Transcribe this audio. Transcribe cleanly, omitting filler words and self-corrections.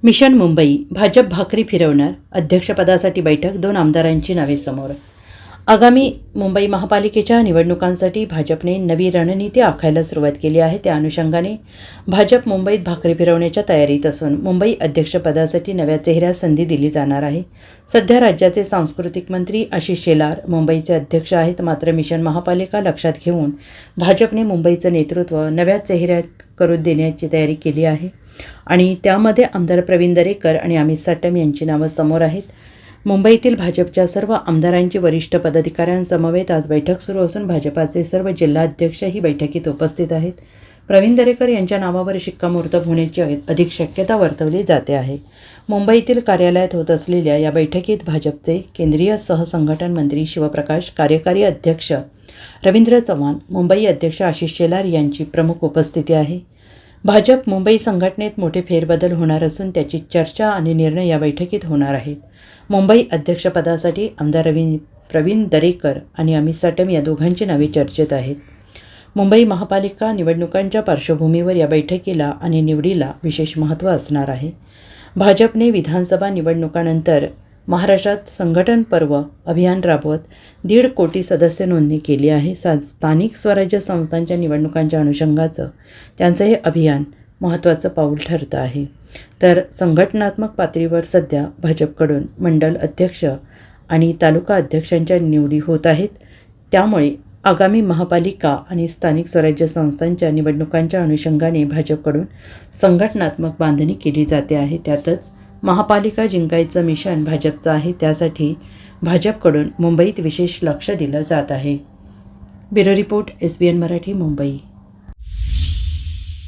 Mission Mumbai Bhajap भाकरी फिरवणार, अध्यक्षपदासाठी बैठक, 2 आमदारांची नावे समोर. आगामी मुंबई महापालिकेच्या निवडणुकांसाठी भाजपने नवी रणनीती आखायला सुरुवात केली आहे. त्या अनुषंगाने भाजप मुंबईत भाकरी फिरवण्याच्या तयारीत असून मुंबई अध्यक्षपदासाठी नव्या चेहऱ्यास संधी दिली जाणार आहे. सध्या राज्याचे सांस्कृतिक मंत्री आशिष शेलार मुंबईचे अध्यक्ष आहेत. मात्र मिशन महापालिका लक्षात घेऊन भाजपने मुंबईचं नेतृत्व नव्या चेहऱ्यात करून देण्याची तयारी केली आहे आणि त्यामध्ये आमदार प्रवीण दरेकर आणि अमित साटम यांची नावं समोर आहेत. मुंबईतील भाजपच्या सर्व आमदारांची वरिष्ठ पदाधिकाऱ्यांसमवेत आज बैठक सुरू असून भाजपाचे सर्व जिल्हाध्यक्ष ही बैठकीत उपस्थित आहेत. प्रवीण दरेकर यांच्या नावावर शिक्कामोर्तब होण्याची अधिक शक्यता वर्तवली जाते आहे. मुंबईतील कार्यालयात होत असलेल्या या बैठकीत भाजपचे केंद्रीय सहसंघटन मंत्री शिवप्रकाश, कार्यकारी अध्यक्ष रवींद्र चव्हाण, मुंबई अध्यक्ष आशिष शेलार यांची प्रमुख उपस्थिती आहे. भाजप मुंबई संघटनेत मोठे फेरबदल होणार असून त्याची चर्चा आणि निर्णय या बैठकीत होणार आहेत. मुंबई अध्यक्षपदासाठी आमदार प्रवीण दरेकर आणि अमित साटम या दोघांची नावे चर्चेत आहेत. मुंबई महापालिका निवडणुकांच्या पार्श्वभूमीवर या बैठकीला आणि निवडीला विशेष महत्त्व असणार आहे. भाजपने विधानसभा निवडणुकांनंतर महाराष्ट्रात संघटन पर्व अभियान राबवत 1.5 कोटी सदस्य नोंदणी केली आहे. स्थानिक स्वराज्य संस्थांच्या निवडणुकांच्या अनुषंगाचं त्यांचं हे अभियान महत्त्वाचं पाऊल ठरतं आहे. तर संघटनात्मक पातळीवर सध्या भाजपकडून मंडल अध्यक्ष आणि तालुका अध्यक्षांच्या निवडी होत आहेत. त्यामुळे आगामी महापालिका आणि स्थानिक स्वराज्य संस्थांच्या निवडणुकांच्या अनुषंगाने भाजपकडून संघटनात्मक बांधणी केली जाते आहे. त्यातच महापालिका जिंकायचं मिशन भाजपचं आहे. त्यासाठी भाजपकडून मुंबईत विशेष लक्ष दिलं जात आहे. Bureau report, SBN Marathi, Mumbai.